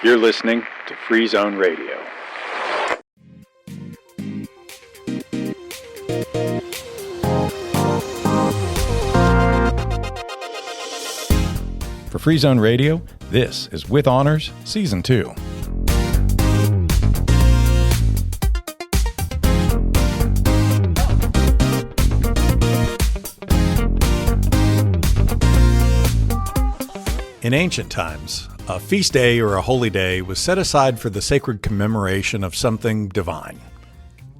You're listening to Free Zone Radio. For Free Zone Radio, this is With Honors, Season 2. In ancient times, a feast day or a holy day was set aside for the sacred commemoration of something divine.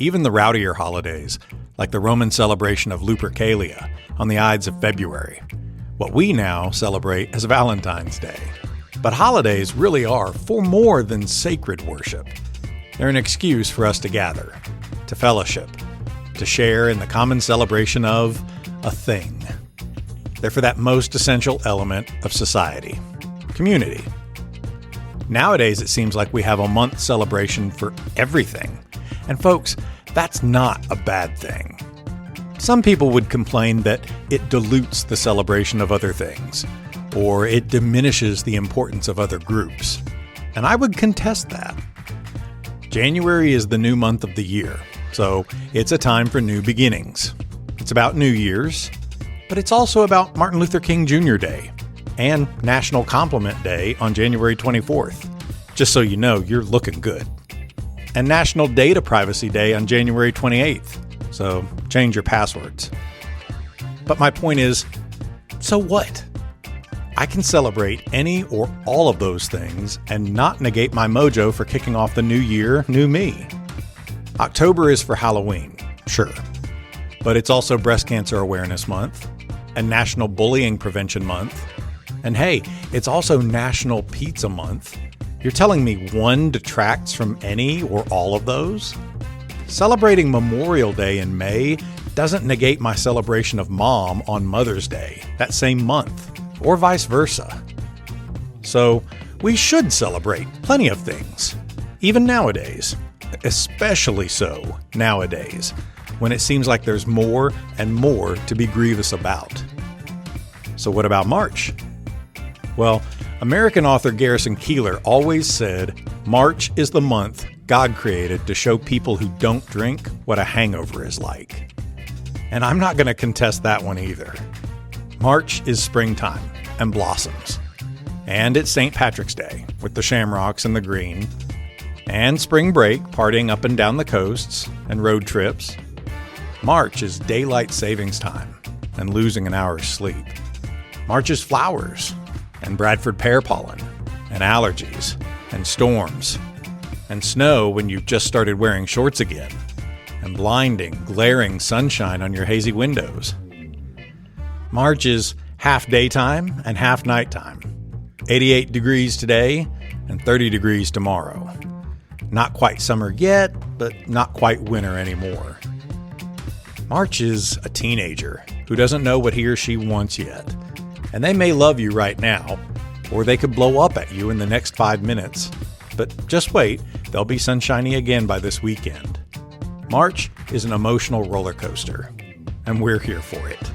Even the rowdier holidays, like the Roman celebration of Lupercalia on the Ides of February, what we now celebrate as Valentine's Day. But holidays really are for more than sacred worship. They're an excuse for us to gather, to fellowship, to share in the common celebration of a thing. They're for that most essential element of society, community. Nowadays, it seems like we have a month celebration for everything. And folks, that's not a bad thing. Some people would complain that it dilutes the celebration of other things, or it diminishes the importance of other groups. And I would contest that. January is the new month of the year, so it's a time for new beginnings. It's about New Year's, but it's also about Martin Luther King Jr. Day and National Compliment Day on January 24th. Just so you know, you're looking good. And National Data Privacy Day on January 28th. So change your passwords. But my point is, so what? I can celebrate any or all of those things and not negate my mojo for kicking off the new year, new me. October is for Halloween, sure. But it's also Breast Cancer Awareness Month and National Bullying Prevention Month. And hey, it's also National Pizza Month. You're telling me one detracts from any or all of those? Celebrating Memorial Day in May doesn't negate my celebration of Mom on Mother's Day that same month, or vice versa. So we should celebrate plenty of things, even nowadays, especially so nowadays, when it seems like there's more and more to be grievous about. So what about March? Well, American author Garrison Keillor always said, March is the month God created to show people who don't drink what a hangover is like. And I'm not going to contest that one either. March is springtime and blossoms. And it's St. Patrick's Day with the shamrocks and the green. And spring break, partying up and down the coasts and road trips. March is daylight savings time and losing an hour's sleep. March is flowers and Bradford pear pollen and allergies and storms and snow when you've just started wearing shorts again and blinding, glaring sunshine on your hazy windows. March is half daytime and half nighttime. 88 degrees today and 30 degrees tomorrow. Not quite summer yet, but not quite winter anymore. March is a teenager who doesn't know what he or she wants yet. And they may love you right now, or they could blow up at you in the next 5 minutes. But just wait, they'll be sunshiny again by this weekend. March is an emotional roller coaster, and we're here for it.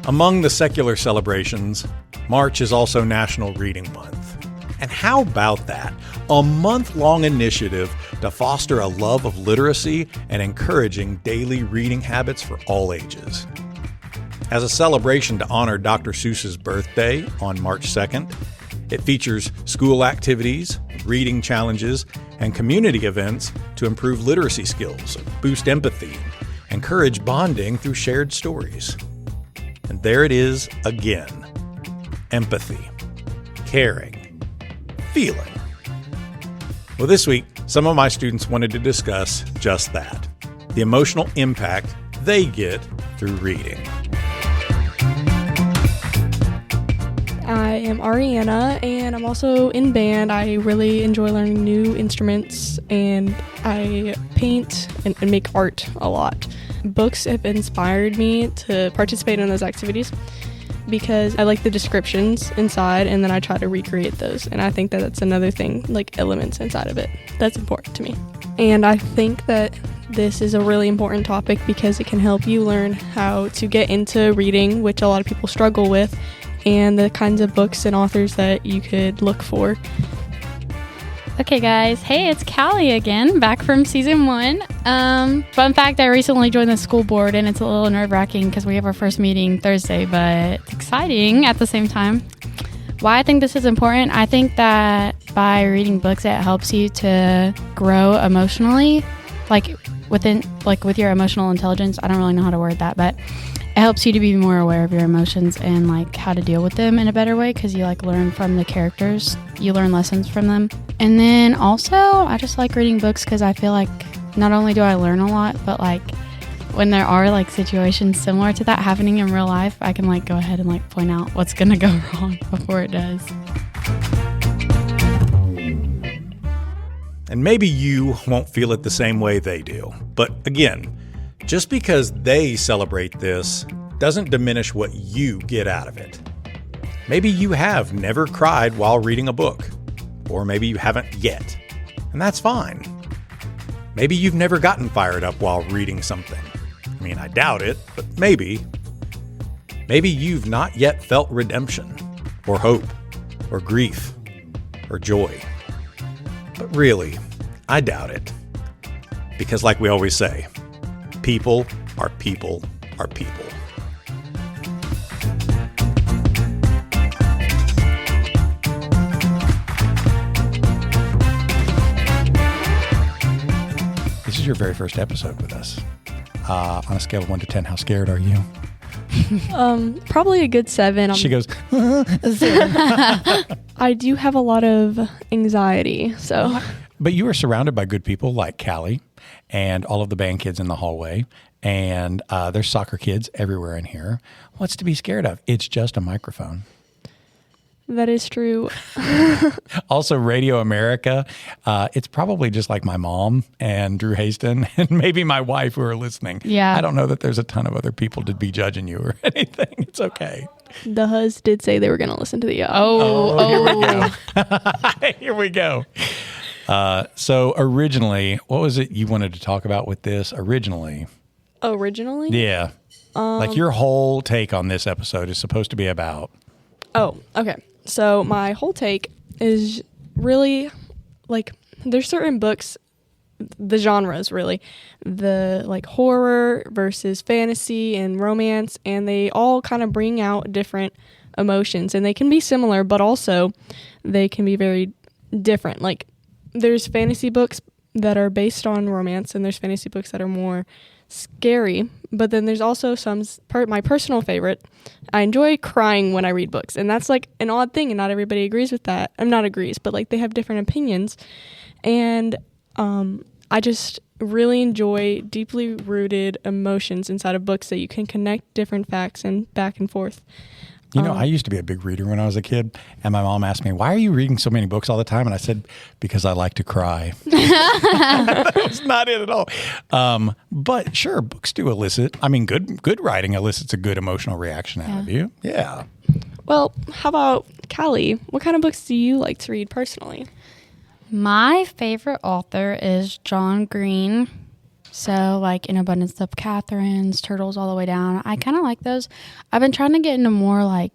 Among the secular celebrations, March is also National Reading Month. And how about that? A month-long initiative to foster a love of literacy and encouraging daily reading habits for all ages. As a celebration to honor Dr. Seuss's birthday on March 2nd, it features school activities, reading challenges, and community events to improve literacy skills, boost empathy, encourage bonding through shared stories. And there it is again. Empathy, caring, feeling. Well, this week, some of my students wanted to discuss just that, the emotional impact they get through reading. I am Ariana, and I'm also in band. I really enjoy learning new instruments, and I paint and make art a lot. Books have inspired me to participate in those activities because I like the descriptions inside, and then I try to recreate those. And I think that that's another thing, like elements inside of it, that's important to me. And I think that this is a really important topic because it can help you learn how to get into reading, which a lot of people struggle with, and the kinds of books and authors that you could look for. Okay, guys. Hey, it's Callie again, back from season 1. Fun fact, I recently joined the school board, and it's a little nerve-wracking because we have our first meeting Thursday, but it's exciting at the same time. Why I think this is important, I think that by reading books, it helps you to grow emotionally, with your emotional intelligence. I don't really know how to word that, but it helps you to be more aware of your emotions and how to deal with them in a better way, because you learn from the characters. You learn lessons from them. And then also, I just like reading books because I feel like not only do I learn a lot, but when there are situations similar to that happening in real life, I can go ahead and point out what's gonna go wrong before it does. And maybe you won't feel it the same way they do. But again, just because they celebrate this doesn't diminish what you get out of it. Maybe you have never cried while reading a book, or maybe you haven't yet, and that's fine. Maybe you've never gotten fired up while reading something. I mean, I doubt it, but maybe. Maybe you've not yet felt redemption, or hope, or grief, or joy. But really, I doubt it. Because like we always say, people are people are people. This is your very first episode with us. On a scale of 1 to 10, how scared are you? Probably a good 7. She goes, I do have a lot of anxiety, so. But you are surrounded by good people like Callie and all of the band kids in the hallway, and there's soccer kids everywhere in here. What's to be scared of? It's just a microphone. That is true. Also, Radio America, it's probably just like my mom and Drew Haston and maybe my wife who are listening. Yeah. I don't know that there's a ton of other people to be judging you or anything. It's okay. The Huz did say they were going to listen to the Here we go. So originally, what was it you wanted to talk about with this originally? Originally? Yeah. Your whole take on this episode is supposed to be about. Oh, okay. So my whole take is really there's certain books, the genres really, the horror versus fantasy and romance, and they all kind of bring out different emotions, and they can be similar, but also they can be very different. There's fantasy books that are based on romance, and there's fantasy books that are more scary, but then there's also my personal favorite. I enjoy crying when I read books, and that's an odd thing, and not everybody agrees with that. Not agrees, but they have different opinions, and I just really enjoy deeply rooted emotions inside of books that you can connect different facts and back and forth. I used to be a big reader when I was a kid, and my mom asked me, "Why are you reading so many books all the time?" And I said, "Because I like to cry." That was not it at all. But sure, books do elicit. I mean, good writing elicits a good emotional reaction out of you. Yeah. Well, how about Callie? What kind of books do you like to read personally? My favorite author is John Green. So, In Abundance of Catherine's, Turtles All the Way Down. I kind of like those. I've been trying to get into more, I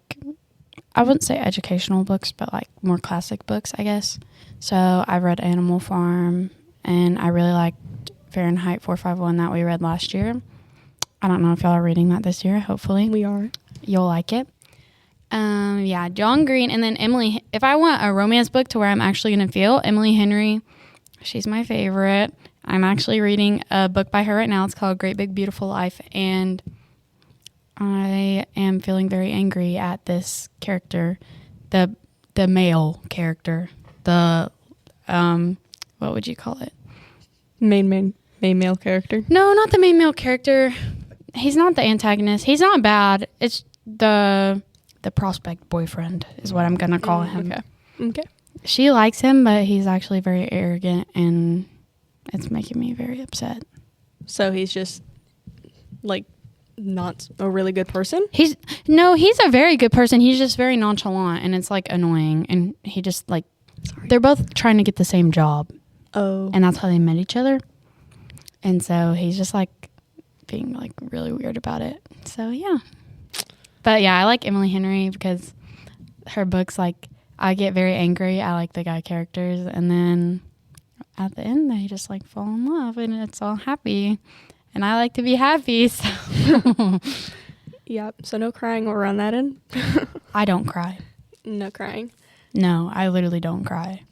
wouldn't say educational books, but, more classic books, I guess. So, I've read Animal Farm, and I really liked Fahrenheit 451 that we read last year. I don't know if y'all are reading that this year. Hopefully. We are. You'll like it. John Green. And then Emily. If I want a romance book to where I'm actually going to feel, Emily Henry, she's my favorite. I'm actually reading a book by her right now. It's called Great Big Beautiful Life, and I am feeling very angry at this character, the male character, what would you call it? Main male character? No, not the main male character. He's not the antagonist. He's not bad. It's the prospect boyfriend is what I'm going to call him. Okay. She likes him, but he's actually very arrogant, and it's making me very upset. So he's just not a really good person? He's a very good person. He's just very nonchalant, and it's annoying. And he just they're both trying to get the same job. Oh. And that's how they met each other. And so he's just being really weird about it. So yeah. But yeah, I like Emily Henry because her books I get very angry at like the guy characters, and then at the end they just like fall in love and it's all happy, and I like to be happy. So Yep. So no crying around that end. I don't cry. No crying. No, I literally don't cry.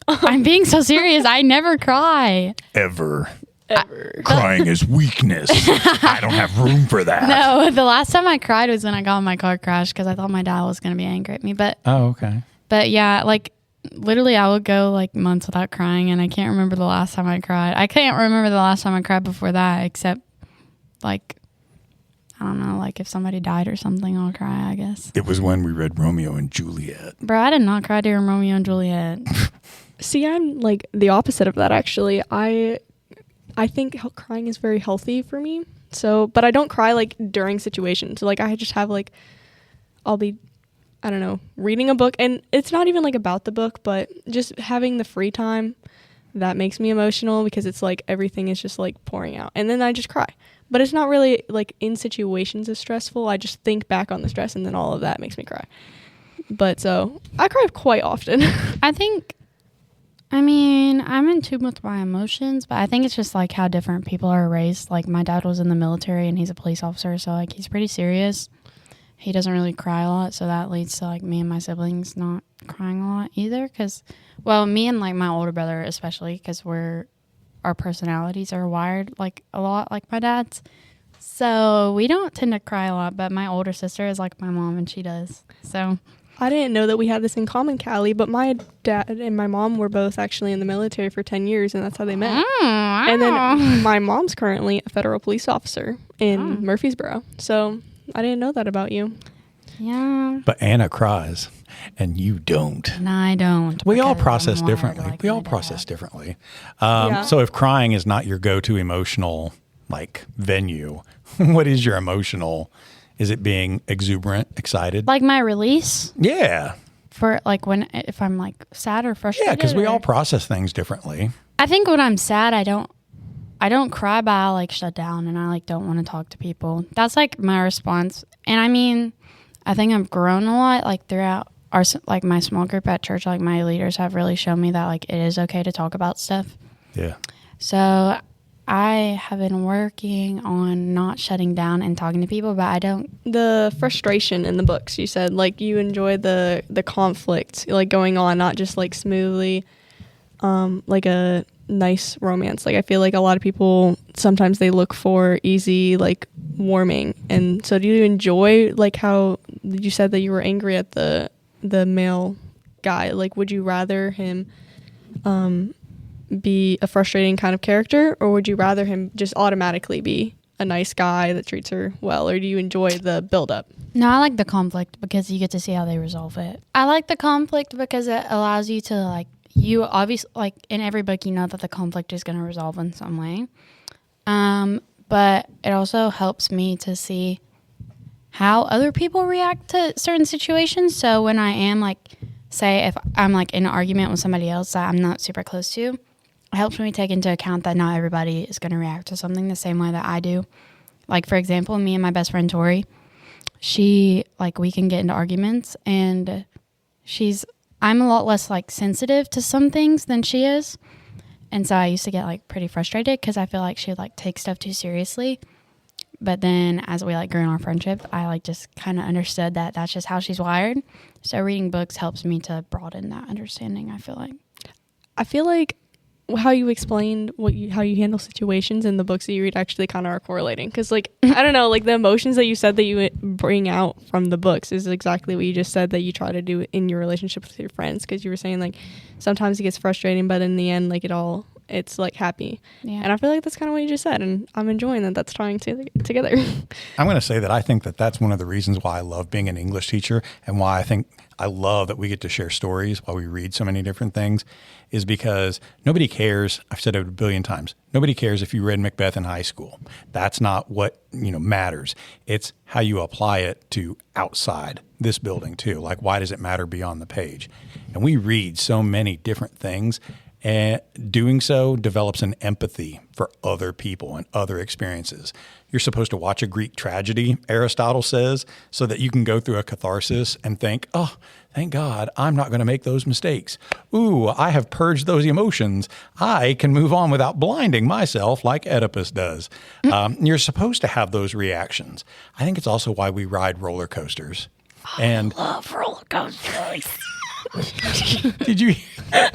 I'm being so serious. I never cry. Ever. Ever. Crying is weakness. I don't have room for that. No, the last time I cried was when I got in my car crash because I thought my dad was going to be angry at me. But okay. But yeah, like literally I would go like months without crying, and I can't remember the last time I cried. I can't remember the last time I cried before that, except like, I don't know, like if somebody died or something, I'll cry, I guess. It was when we read Romeo and Juliet. Bro, I did not cry during Romeo and Juliet. See, I'm like the opposite of that, actually. I think crying is very healthy for me. So, but I don't cry like during situations. So, like I just have like, I'll be, I don't know, reading a book, and it's not even like about the book, but just having the free time that makes me emotional because it's like everything is just like pouring out, and then I just cry. But it's not really like in situations as stressful. I just think back on the stress, and then all of that makes me cry. But so I cry quite often. I mean, I'm in tune with my emotions, but I think it's just like how different people are raised. Like my dad was in the military and he's a police officer, so like he's pretty serious. He doesn't really cry a lot, so that leads to like me and my siblings not crying a lot either. Because, well, me and like my older brother especially, because our personalities are wired like a lot like my dad's. So we don't tend to cry a lot, but my older sister is like my mom and she does. So I didn't know that we had this in common, Callie, but my dad and my mom were both actually in the military for 10 years, and that's how they met. And then my mom's currently a federal police officer in Murfreesboro. So I didn't know that about you. Yeah. But Anna cries, and you don't. And I don't. We all because process I'm wired differently. like We my all dad. process differently. Yeah. So if crying is not your go-to emotional like venue, what is your emotional? Is it being exuberant, excited? Like my release Yeah. for like if I'm like sad or frustrated. Yeah, because we or- all process things differently. I think when I'm sad, I don't cry, but I like shut down and I like don't want to talk to people. That's like my response. And I mean, I think I've grown a lot like throughout our like my small group at church. Like my leaders have really shown me that like it is okay to talk about stuff. Yeah. So I have been working on not shutting down and talking to people, but I don't. The frustration in the books, you said, like you enjoy the conflict like going on, not just like smoothly, like a nice romance. Like I feel like a lot of people sometimes they look for easy like warming. And so do you enjoy like how you said that you were angry at the male guy? Like would you rather him be a frustrating kind of character, or would you rather him just automatically be a nice guy that treats her well, or do you enjoy the build-up? No, I like the conflict because you get to see how they resolve it. I like the conflict because it allows you to like, you obviously like in every book you know that the conflict is going to resolve in some way, but it also helps me to see how other people react to certain situations. So when I am like, say if I'm like in an argument with somebody else that I'm not super close to, it helps me take into account that not everybody is going to react to something the same way that I do. Like, for example, me and my best friend, Tori, we can get into arguments, and I'm a lot less, like, sensitive to some things than she is. And so I used to get, like, pretty frustrated because I feel like she would, like, take stuff too seriously. But then as we, like, grew in our friendship, I, like, just kind of understood that that's just how she's wired. So reading books helps me to broaden that understanding, I feel like. I feel like how you explained how you handle situations in the books that you read actually kind of are correlating, because like I don't know, like the emotions that you said that you bring out from the books is exactly what you just said that you try to do in your relationship with your friends, because you were saying like sometimes it gets frustrating, but in the end like it's like happy. Yeah. And I feel like that's kind of what you just said, and I'm enjoying that that's tying together. I'm going to say that I think that that's one of the reasons why I love being an English teacher, and why I think I love that we get to share stories while we read so many different things, is because nobody cares. I've said it a billion times. Nobody cares if you read Macbeth in high school. That's not what, matters. It's how you apply it to outside this building too. Like, why does it matter beyond the page? And we read so many different things. And doing so develops an empathy for other people and other experiences. You're supposed to watch a Greek tragedy, Aristotle says, so that you can go through a catharsis and think, oh, thank God, I'm not going to make those mistakes. Ooh, I have purged those emotions. I can move on without blinding myself like Oedipus does. You're supposed to have those reactions. I think it's also why we ride roller coasters. I love roller coasters. Did you hear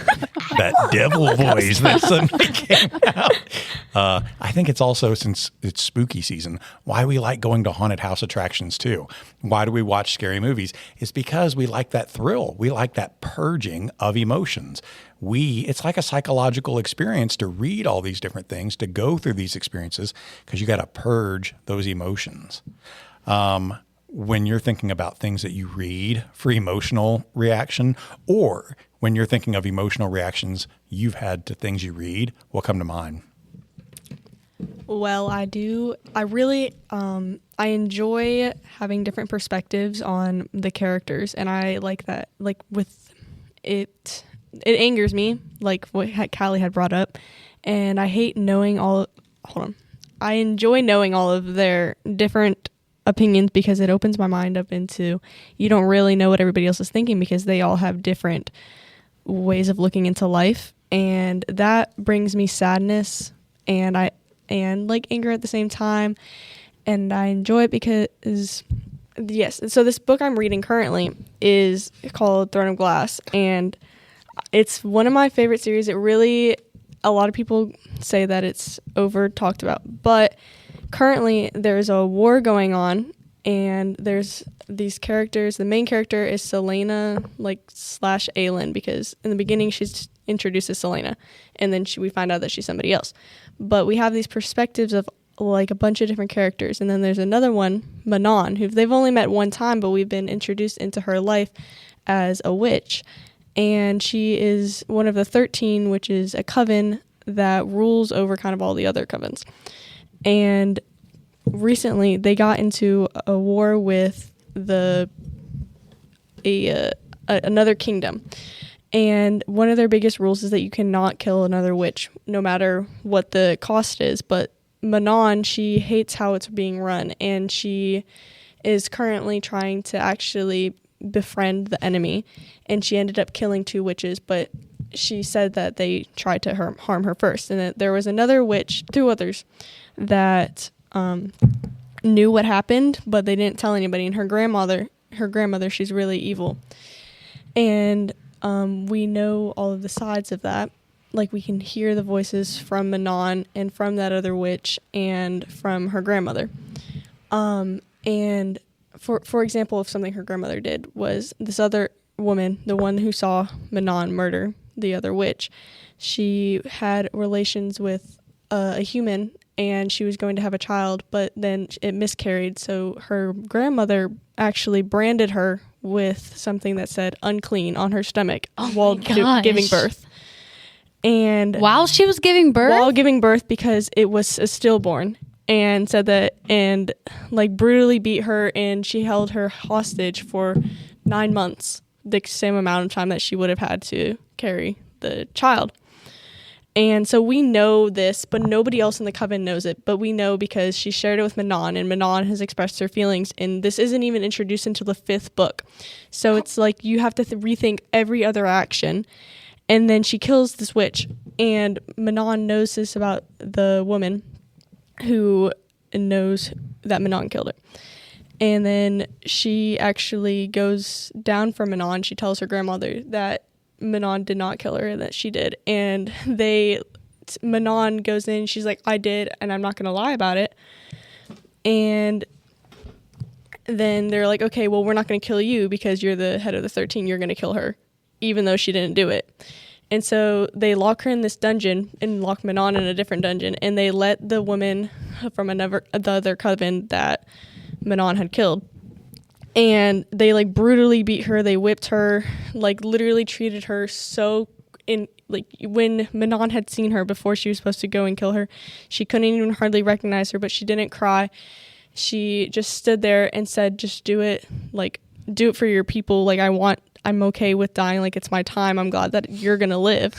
that devil voice that suddenly came out? I think it's also, since it's spooky season, why we like going to haunted house attractions too. Why do we watch scary movies? It's because we like that thrill. We like that purging of emotions. It's like a psychological experience to read all these different things, to go through these experiences, because you got to purge those emotions. When you're thinking about things that you read for emotional reaction, or when you're thinking of emotional reactions you've had to things you read, what come to mind? Well, I do. I really, I enjoy having different perspectives on the characters, and I like that. Like with it angers me, like what Callie had brought up, and I hate knowing I enjoy knowing all of their different opinions, because it opens my mind up into, you don't really know what everybody else is thinking, because they all have different ways of looking into life, and that brings me sadness and like anger at the same time, and I enjoy it because so this book I'm reading currently is called Throne of Glass, and it's one of my favorite series. A lot of people say that it's over talked about, but currently there's a war going on, and there's these characters. The main character is Selena, / Aelin, because in the beginning she's introduced as Selena, and then we find out that she's somebody else. But we have these perspectives of like a bunch of different characters, and then there's another one, Manon, who they've only met one time, but we've been introduced into her life as a witch, and she is one of the 13, which is a coven that rules over kind of all the other covens. And recently they got into a war with another kingdom. And one of their biggest rules is that you cannot kill another witch, no matter what the cost is. But Manon, she hates how it's being run, and she is currently trying to actually befriend the enemy. And she ended up killing 2 witches, but she said that they tried to harm her first, and that there was another witch, 2 others, that knew what happened, but they didn't tell anybody. And her grandmother, she's really evil, and we know all of the sides of that. Like, we can hear the voices from Manon and from that other witch and from her grandmother. And for example, if something her grandmother did was, this other woman, the one who saw Manon murder the other witch, she had relations with a human, and she was going to have a child, but then it miscarried. So her grandmother actually branded her with something that said unclean on her stomach while giving birth. And while she was giving birth? While giving birth, because it was a stillborn, and said that, and like brutally beat her, and she held her hostage for 9 months, the same amount of time that she would have had to carry the child. And so we know this, but nobody else in the coven knows it. But we know because she shared it with Manon, and Manon has expressed her feelings. And this isn't even introduced until the 5th book. So it's like you have to rethink every other action. And then she kills this witch. And Manon knows this about the woman who knows that Manon killed her. And then she actually goes down for Manon. She tells her grandmother that Manon did not kill her, that she did. And Manon goes in, she's like, I did, and I'm not going to lie about it. And then they're like, okay, well, we're not going to kill you because you're the head of the 13. You're going to kill her, even though she didn't do it. And so they lock her in this dungeon and lock Manon in a different dungeon. And they let the woman from the other coven that Manon had killed. And they like brutally beat her. They whipped her, like literally treated her when Manon had seen her before she was supposed to go and kill her, she couldn't even hardly recognize her, but she didn't cry. She just stood there and said, just do it. Like, do it for your people. Like, I'm okay with dying. Like, it's my time. I'm glad that you're going to live.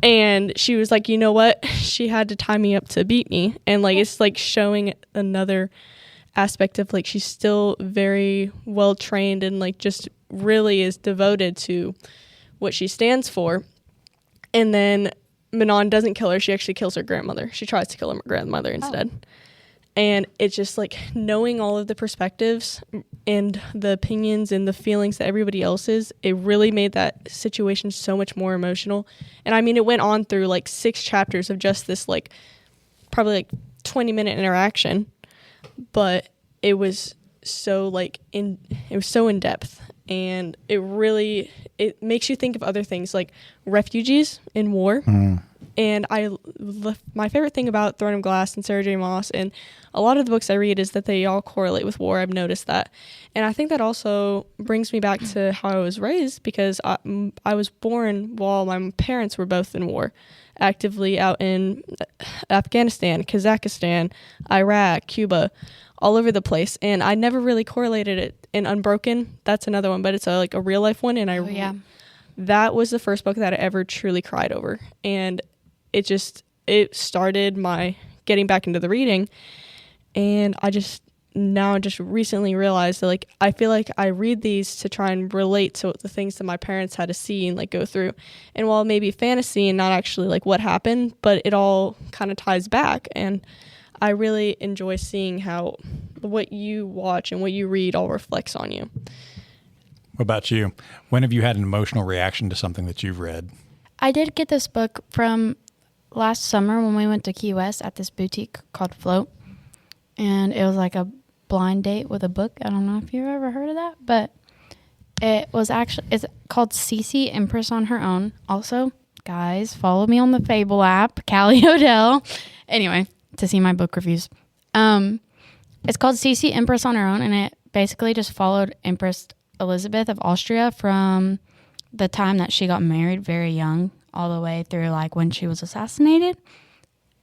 And she was like, you know what? She had to tie me up to beat me. And like, it's like showing another aspect of like, she's still very well trained and like just really is devoted to what she stands for. And then Manon doesn't kill her. She actually kills her grandmother. She tries to kill her grandmother instead. Oh. And it's just like knowing all of the perspectives and the opinions and the feelings that everybody else is, it really made that situation so much more emotional. And I mean, it went on through like 6 chapters of just this like probably like 20-minute interaction, but it was so like it was so in depth, and it makes you think of other things like refugees in war. And my favorite thing about Throne of Glass and Sarah J. Maas and a lot of the books I read is that they all correlate with war. I've noticed that. And I think that also brings me back to how I was raised, because I was born while my parents were both in war, actively out in Afghanistan, Kazakhstan, Iraq, Cuba, all over the place. And I never really correlated it. In Unbroken, that's another one, but it's a real life one. And that was the first book that I ever truly cried over. And it started my getting back into the reading. And I just recently realized that like I feel like I read these to try and relate to the things that my parents had to see and like go through. And while it may be fantasy and not actually like what happened, but it all kind of ties back. And I really enjoy seeing how what you watch and what you read all reflects on you. What about you? When have you had an emotional reaction to something that you've read? I did get this book from last summer when we went to Key West at this boutique called Float. And it was like a blind date with a book. I don't know if you've ever heard of that, but it's called Cece, Empress on Her Own. Also, guys, follow me on the Fable app, Callie Odell. Anyway, to see my book reviews. It's called Cece, Empress on Her Own, and it basically just followed Empress Elizabeth of Austria from the time that she got married very young all the way through like when she was assassinated.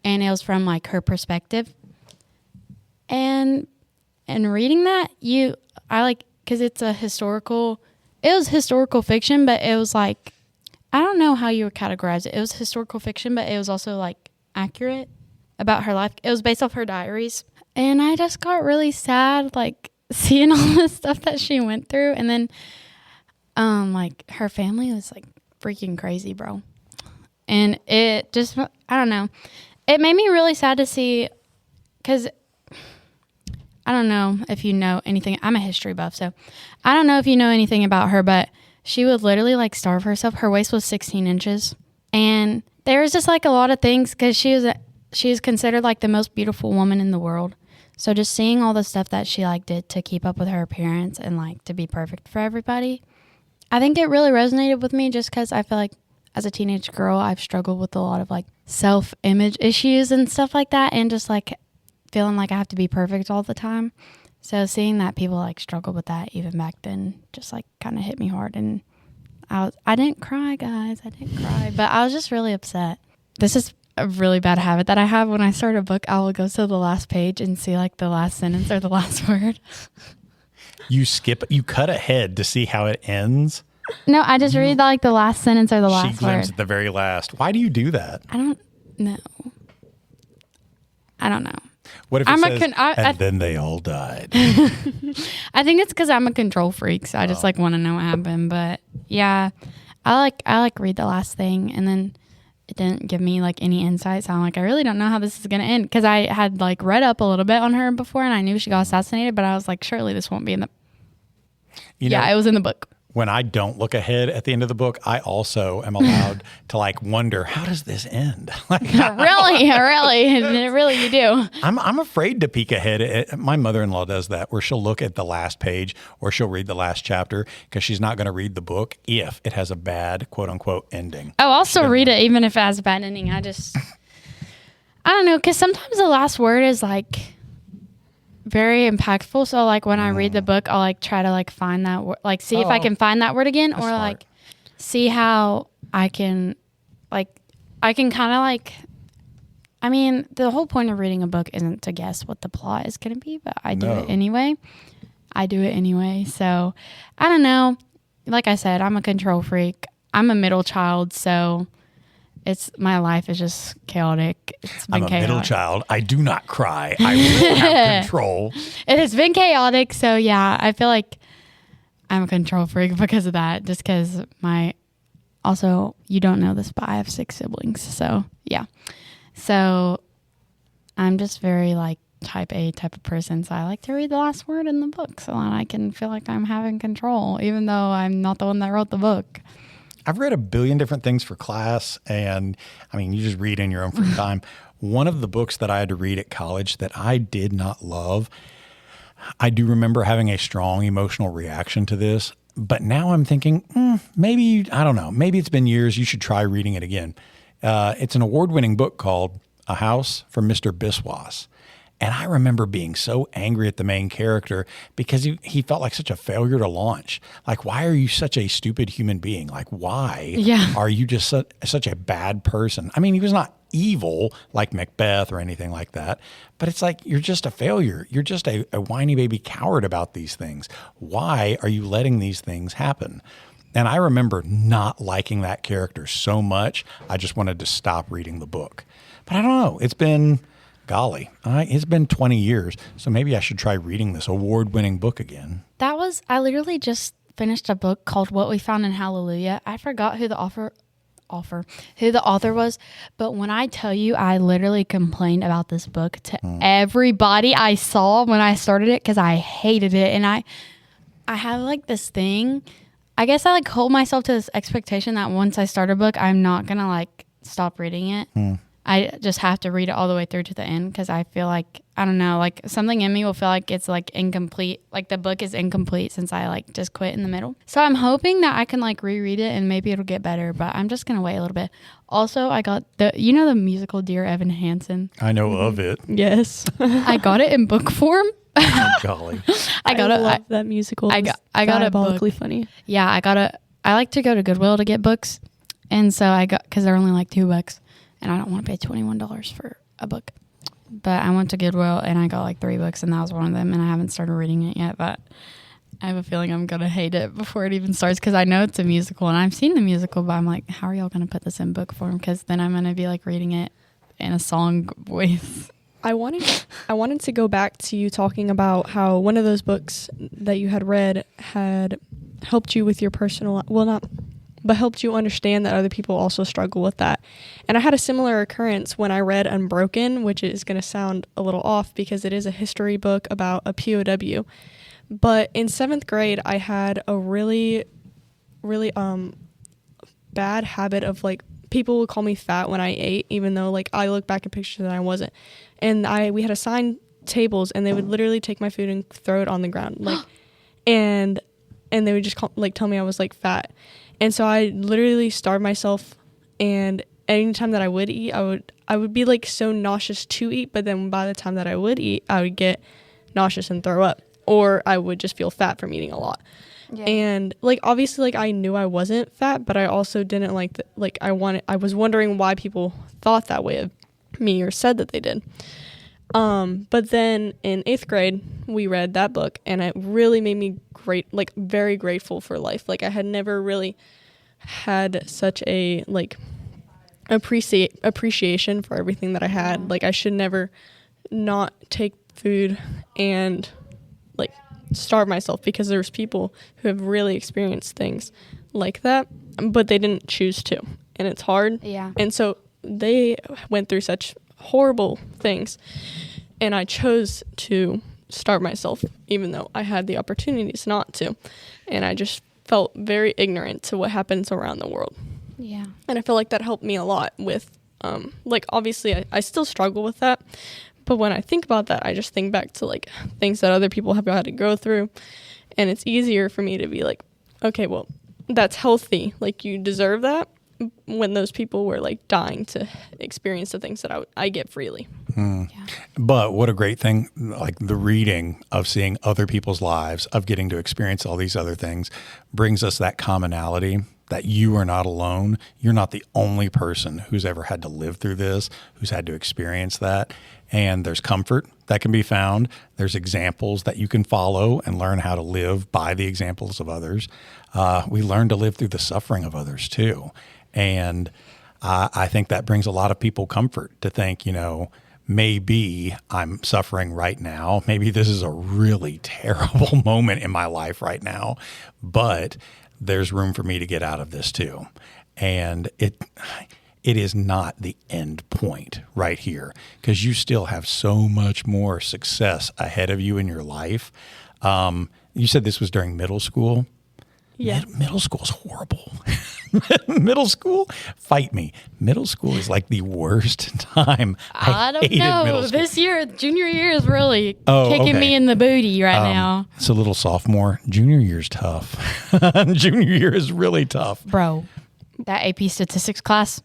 And it was from like her perspective. And reading that, because it was historical fiction, but it was like, I don't know how you would categorize it. It was historical fiction, but it was also like accurate about her life. It was based off her diaries. And I just got really sad, like seeing all the stuff that she went through. And then, like her family was like freaking crazy, bro. And it just, I don't know. It made me really sad to see, because I don't know if you know anything. I'm a history buff, so I don't know if you know anything about her, but she would literally like starve herself. Her waist was 16 inches. And there was just like a lot of things, because she is considered like the most beautiful woman in the world. So just seeing all the stuff that she like did to keep up with her appearance and like to be perfect for everybody, I think it really resonated with me, just because I feel like as a teenage girl, I've struggled with a lot of like self-image issues and stuff like that, and just like feeling like I have to be perfect all the time. So seeing that people like struggle with that even back then just like kind of hit me hard. And I didn't cry, guys. I didn't cry, but I was just really upset. This is a really bad habit that I have. When I start a book, I will go to the last page and see like the last sentence or the last word. You cut ahead to see how it ends. No, I just read like the last sentence or the last word. She glimpses at the very last. Why do you do that? I don't know. What if it says, and then they all died? I think it's because I'm a control freak, so I just like want to know what happened. But yeah, I read the last thing, and then it didn't give me like any insight. So I'm like, I really don't know how this is gonna end, because I had like read up a little bit on her before, and I knew she got assassinated, but I was like, surely this won't be in the. It was in the book. When I don't look ahead at the end of the book, I also am allowed to like wonder, how does this end? Really, you do. I'm afraid to peek ahead. My mother-in-law does that, where she'll look at the last page or she'll read the last chapter, because she's not going to read the book if it has a bad quote unquote ending. Oh, I'll still read it even if it has a bad ending. I don't know, because sometimes the last word is like very impactful. So like when I read the book, I'll like try to like find that word, like see if I can find that word again, or smart. Like see how I can kind of like, I mean, the whole point of reading a book isn't to guess what the plot is going to be, but I do it anyway. So I don't know. Like I said, I'm a control freak. I'm a middle child. So my life is just chaotic. It's been I'm a chaotic. middle child. I do not cry. I will have control. It has been chaotic. So yeah, I feel like I'm a control freak because of that. Just because also, you don't know this, but I have 6 siblings. So yeah. So I'm just very like type A type of person. So I like to read the last word in the book so that I can feel like I'm having control, even though I'm not the one that wrote the book. I've read a billion different things for class, and I mean, you just read in your own free time. One of the books that I had to read at college that I did not love, I do remember having a strong emotional reaction to this, but now I'm thinking, maybe, I don't know, maybe it's been years, you should try reading it again. It's an award-winning book called A House for Mr. Biswas. And I remember being so angry at the main character because he felt like such a failure to launch. Like, why are you such a stupid human being? Like, why are you just such a bad person? I mean, he was not evil like Macbeth or anything like that, but it's like, you're just a failure. You're just a whiny baby coward about these things. Why are you letting these things happen? And I remember not liking that character so much, I just wanted to stop reading the book. But I don't know. It's been... Golly, it's been 20 years, so maybe I should try reading this award-winning book again. I literally just finished a book called What We Found in Hallelujah. I forgot who the author was, but when I tell you, I literally complained about this book to everybody I saw when I started it because I hated it. And I have like this thing, I guess I like hold myself to this expectation that once I start a book, I'm not going to like stop reading it. I just have to read it all the way through to the end because I feel like, I don't know, like something in me will feel like it's like incomplete. Like the book is incomplete since I like just quit in the middle. So I'm hoping that I can like reread it and maybe it'll get better, but I'm just going to wait a little bit. Also, I got the musical Dear Evan Hansen? I know of it. Yes. I got it in book form. Oh, golly. I love that musical. I got a book. Funny. Yeah, I like to go to Goodwill to get books. And so because they're only like $2. And I don't want to pay $21 for a book. But I went to Goodwill and I got like 3 books and that was one of them. And I haven't started reading it yet, but I have a feeling I'm going to hate it before it even starts because I know it's a musical and I've seen the musical, but I'm like, how are y'all going to put this in book form? Because then I'm going to be like reading it in a song voice. I wanted to go back to you talking about how one of those books that you had read had helped you with your personal, but helped you understand that other people also struggle with that. And I had a similar occurrence when I read Unbroken, which is going to sound a little off because it is a history book about a POW. But in 7th grade, I had a really, really bad habit of like, people would call me fat when I ate, even though like I look back at pictures and I wasn't. And we had assigned tables and they would literally take my food and throw it on the ground. Like, and they would just tell me I was like fat. And so I literally starved myself, and anytime that I would eat, I would be like so nauseous to eat, but then by the time that I would eat, I would get nauseous and throw up, or I would just feel fat from eating a lot. Yeah. And like obviously like I knew I wasn't fat, but I also didn't I was wondering why people thought that way of me or said that they did. But then in 8th grade, we read that book and it really made me very grateful for life. Like I had never really had such a appreciation for everything that I had. Like I should never not take food and like starve myself because there's people who have really experienced things like that, but they didn't choose to. And it's hard. Yeah. And so they went through such horrible things, and I chose to starve myself even though I had the opportunities not to, and I just felt very ignorant to what happens around the world. Yeah. And I feel like that helped me a lot with obviously I still struggle with that, but when I think about that, I just think back to like things that other people have had to go through, and it's easier for me to be like, okay, well, that's healthy, like you deserve that, when those people were like dying to experience the things that I get freely. Yeah. But what a great thing, like the reading of seeing other people's lives, of getting to experience all these other things, brings us that commonality that you are not alone. You're not the only person who's ever had to live through this, who's had to experience that. And there's comfort that can be found. There's examples that you can follow and learn how to live by the examples of others. We learn to live through the suffering of others too. And I think that brings a lot of people comfort to think, maybe I'm suffering right now. Maybe this is a really terrible moment in my life right now, but there's room for me to get out of this too. And it is not the end point right here, because you still have so much more success ahead of you in your life. You said this was during middle school. Yeah. Middle school is horrible. Middle school, fight me. Middle school is like the worst time. I don't hated middle know. school. This year, junior year is really kicking me in the booty right now. It's a little sophomore. Junior year's tough. Junior year is really tough. Bro, that AP statistics class.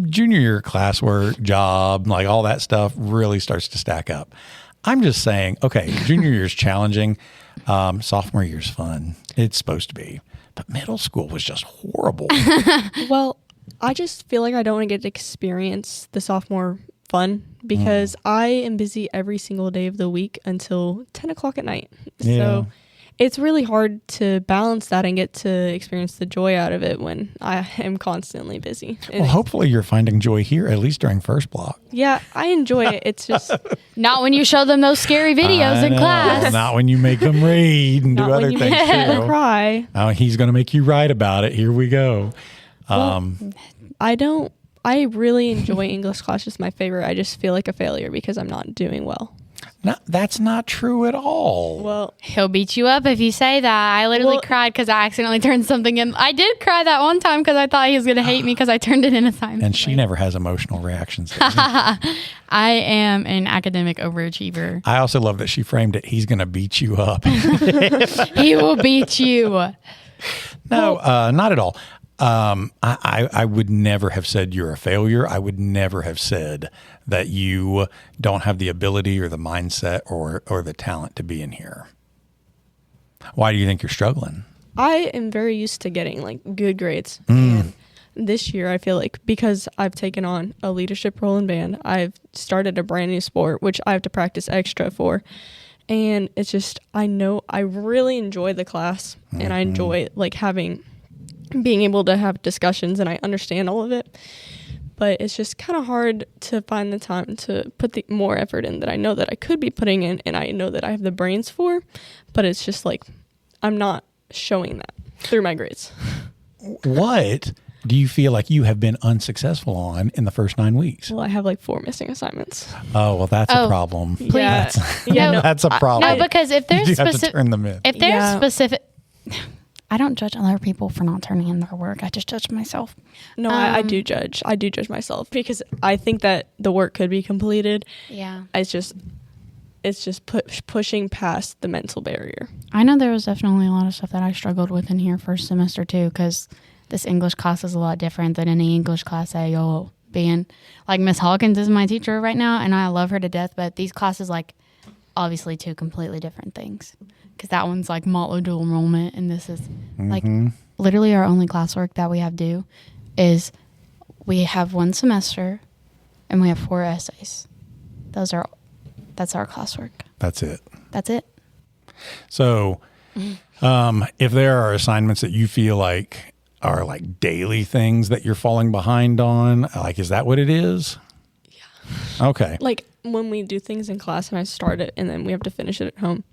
Junior year classwork, job, like all that stuff really starts to stack up. I'm just saying, okay, junior year is challenging. Sophomore year's fun. It's supposed to be. But middle school was just horrible. Well, I just feel like I don't get to experience the sophomore fun because I am busy every single day of the week until 10 o'clock at night. Yeah. So it's really hard to balance that and get to experience the joy out of it when I am constantly busy. Well, hopefully you're finding joy here, at least during first block. Yeah, I enjoy it. It's just Not when you show them those scary videos I in know. Well, Not when you make them read and do not when other you things make people too. cry. Oh, he's going to make you write about it. Here we go. I really enjoy English class. It's my favorite. I just feel like a failure because I'm not doing well. No, that's not true at all. Well, he'll beat you up if you say that. I literally cried because I accidentally turned something in. I did cry that one time because I thought he was going to hate me because I turned it in assignment. And she never has emotional reactions. does she? I am an academic overachiever. I also love that she framed it. He's going to beat you up. He will beat you. No, not at all. I would never have said you're a failure. I would never have said that you don't have the ability or the mindset or the talent to be in here. Why do you think you're struggling? I am very used to getting like good grades. And this year I feel like because I've taken on a leadership role in band, I've started a brand new sport, which I have to practice extra for. And it's just, I know I really enjoy the class and I enjoy like being able to have discussions, and I understand all of it, but it's just kind of hard to find the time to put the more effort in that I know that I could be putting in, and I know that I have the brains for, but it's just like I'm not showing that through my grades. What do you feel like you have been unsuccessful on in the first 9 weeks? Well, I have like 4 missing assignments. Oh, well, that's a problem. Yeah. That's a problem. No, because if there's you have to specific, turn them in. if there's Yeah. specific, I don't judge other people for not turning in their work. I just judge myself. No, I do judge. I do judge myself because I think that the work could be completed. Yeah. It's just pushing past the mental barrier. I know there was definitely a lot of stuff that I struggled with in here first semester too, because this English class is a lot different than any English class that you'll be in. Like Miss Hawkins is my teacher right now, and I love her to death, but these classes, like, obviously two completely different things. Because that one's like Motley dual enrollment, and this is like literally our only classwork that we have due is we have 1 semester and we have 4 essays. That's our classwork. That's it. That's it. So if there are assignments that you feel like are like daily things that you're falling behind on, like, is that what it is? Yeah. Okay. Like when we do things in class and I start it and then we have to finish it at home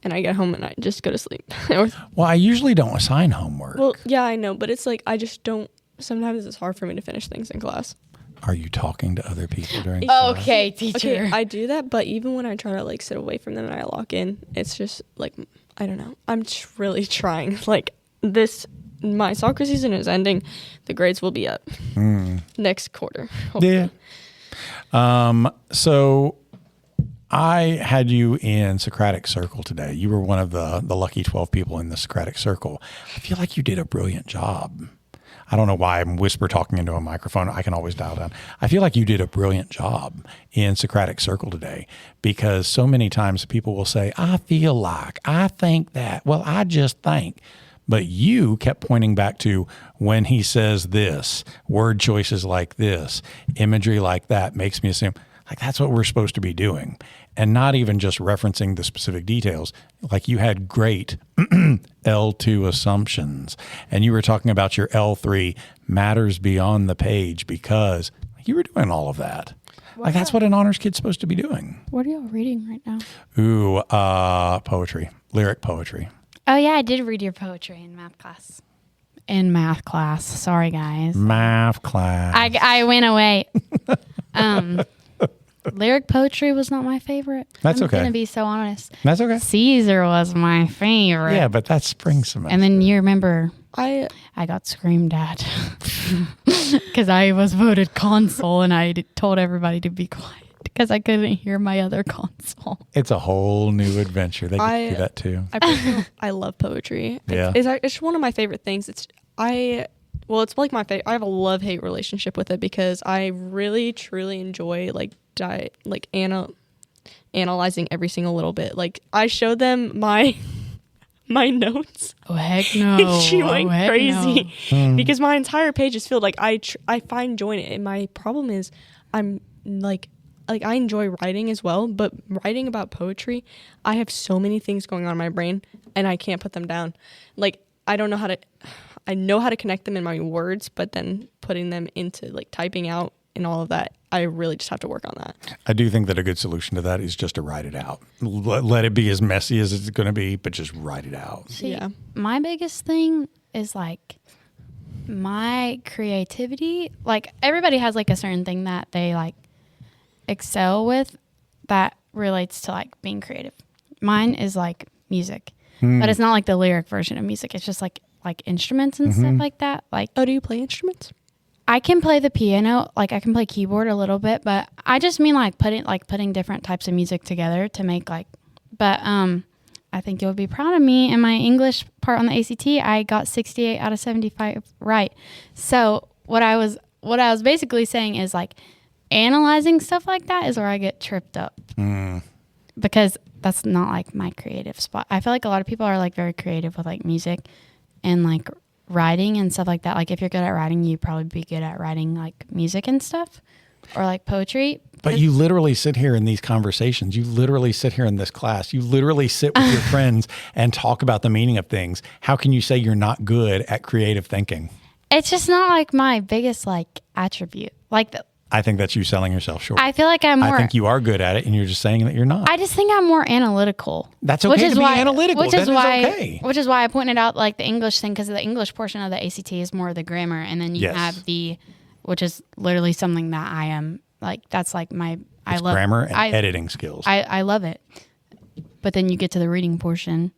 and I get home and I just go to sleep. Well, I usually don't assign homework. Well, yeah, I know, but it's like I just don't. Sometimes it's hard for me to finish things in class. Are you talking to other people during class? Okay, teacher. Okay, I do that, but even when I try to like sit away from them and I lock in, it's just like, I don't know. I'm really trying. Like my soccer season is ending. The grades will be up next quarter. Hopefully. Yeah. So I had you in Socratic Circle today. You were one of the lucky 12 people in the Socratic Circle. I feel like you did a brilliant job. I don't know why I'm whisper talking into a microphone. I can always dial down. I feel like you did a brilliant job in Socratic Circle today, because so many times people will say, I feel like, I think that, well, I just think. But you kept pointing back to when he says this, word choices like this, imagery like that makes me assume, Like, that's what we're supposed to be doing. And not even just referencing the specific details. Like, you had great L2 assumptions. And you were talking about your L3 matters beyond the page because you were doing all of that. Like, that's what an honors kid's supposed to be doing. What are y'all reading right now? Ooh, poetry. Lyric poetry. Oh, yeah, I did read your poetry in math class. In math class. Sorry, guys. Math class. I went away. Lyric poetry was not my favorite. That's okay. I'm going to be so honest. That's okay. Caesar was my favorite. Yeah, but that's spring semester. And then you remember I got screamed at because I was voted consul and I told everybody to be quiet because I couldn't hear my other consul. It's a whole new adventure. They can do that too. I love poetry. Yeah. It's one of my favorite things. It's like my favorite. I have a love-hate relationship with it because I really truly enjoy analyzing every single little bit. Like, I showed them my notes. Oh, heck no. And she went crazy because my entire page is filled. Like, I find joy in it. And my problem is I'm like I enjoy writing as well, but writing about poetry, I have so many things going on in my brain and I can't put them down. Like, I know how to connect them in my words, but then putting them into like typing out and all of that, I really just have to work on that. I do think that a good solution to that is just to write it out. Let it be as messy as it's going to be, but just write it out. See, yeah. My biggest thing is like my creativity. Like, everybody has like a certain thing that they like excel with that relates to like being creative. Mine is like music, but it's not like the lyric version of music. It's just like instruments and stuff like that. Like, Oh, do you play instruments? I can play the piano, like I can play keyboard a little bit, but I just mean like putting different types of music together to make like, but I think you'll be proud of me. In my English part on the ACT, I got 68 out of 75 right. So what I was basically saying is like analyzing stuff like that is where I get tripped up because that's not like my creative spot. I feel like a lot of people are like very creative with like music and like writing and stuff like that. Like, if you're good at writing, you'd probably be good at writing like music and stuff or like poetry. But you literally sit here in these conversations. You literally sit here in this class. You literally sit with your friends and talk about the meaning of things. How can you say you're not good at creative thinking? It's just not like my biggest like attribute. Like, I think that's you selling yourself short. I feel like I think you are good at it and you're just saying that you're not. I just think I'm more analytical. That's okay to be analytical. Which is why I pointed out like the English thing, because the English portion of the ACT is more the grammar, and then you have which is literally something that I am like. That's like I love grammar and editing skills. I love it. But then you get to the reading portion.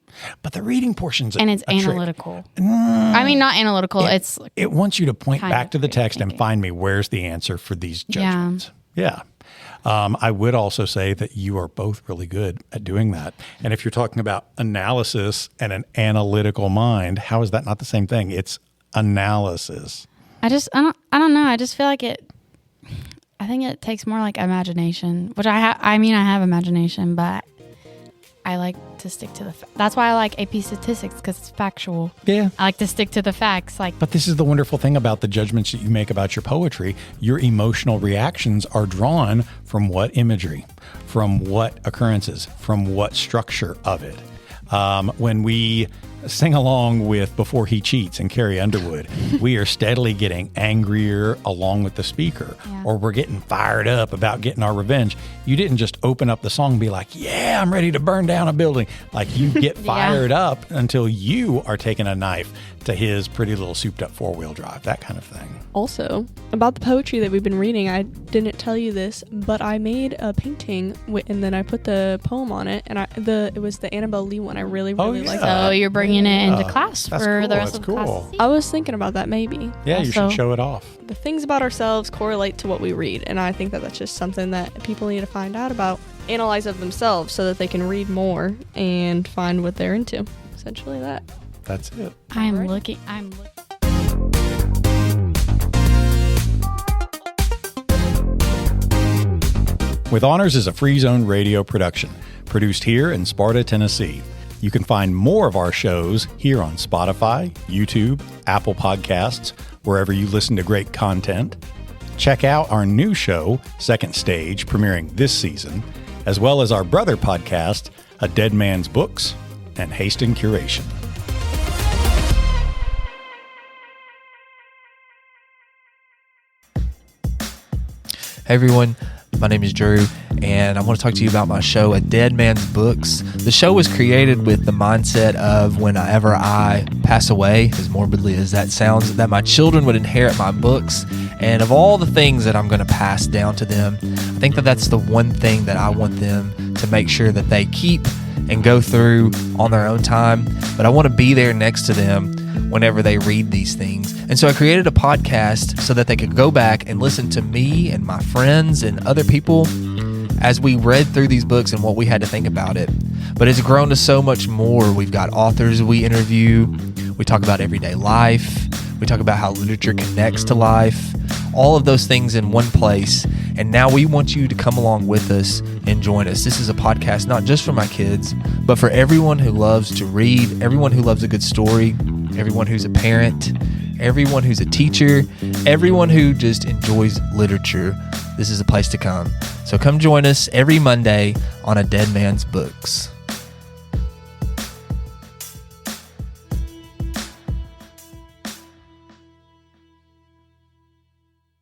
But the reading portion's and it's analytical. I mean, not analytical. It wants you to point back to the text thinking. and find me where's the answer for these judgments. Yeah. I would also say that you are both really good at doing that. And if you're talking about analysis and an analytical mind, how is that not the same thing? It's analysis. I don't know. I just feel like I think it takes more like imagination, which I have imagination, but I like to stick to that's why I like AP statistics, because it's factual. Yeah. I like to stick to the facts. But this is the wonderful thing about the judgments that you make about your poetry. Your emotional reactions are drawn from what imagery, from what occurrences, from what structure of it. When we sing along with Before He Cheats and Carrie Underwood, we are steadily getting angrier along with the speaker, or we're getting fired up about getting our revenge. You didn't just open up the song and be like, yeah, I'm ready to burn down a building. Like, you get fired up until you are taking a knife to his pretty little souped up 4-wheel drive, that kind of thing. Also, about the poetry that we've been reading, I didn't tell you this, but I made a painting and then I put the poem on it, and it was the Annabelle Lee one. I really liked it. So you're bringing it into class for the rest of the class. I was thinking about that maybe. Yeah, you should show it off. The things about ourselves correlate to what we read, and I think that that's just something that people need to find out about, analyze of themselves so that they can read more and find what they're into. Essentially that. That's it. I'm looking. With Honors is a Free Zone radio production, produced here in Sparta, Tennessee. You can find more of our shows here on Spotify, YouTube, Apple Podcasts, wherever you listen to great content. Check out our new show, Second Stage, premiering this season, as well as our brother podcast, A Deadman's Books and Haston Curation. Hey everyone, my name is Drew, and I want to talk to you about my show, A Deadman's Books. The show was created with the mindset of whenever I pass away, as morbidly as that sounds, that my children would inherit my books, and of all the things that I'm going to pass down to them, I think that that's the one thing that I want them to make sure that they keep and go through on their own time, but I want to be there next to them whenever they read these things. And so I created a podcast so that they could go back and listen to me and my friends and other people as we read through these books and what we had to think about it. But it's grown to so much more. We've got authors we interview. We talk about everyday life. We talk about how literature connects to life. All of those things in one place. And now we want you to come along with us and join us. This is a podcast not just for my kids, but for everyone who loves to read, everyone who loves a good story, everyone who's a parent, everyone who's a teacher, everyone who just enjoys literature. This is a place to come. So come join us every Monday on A Deadman's Books.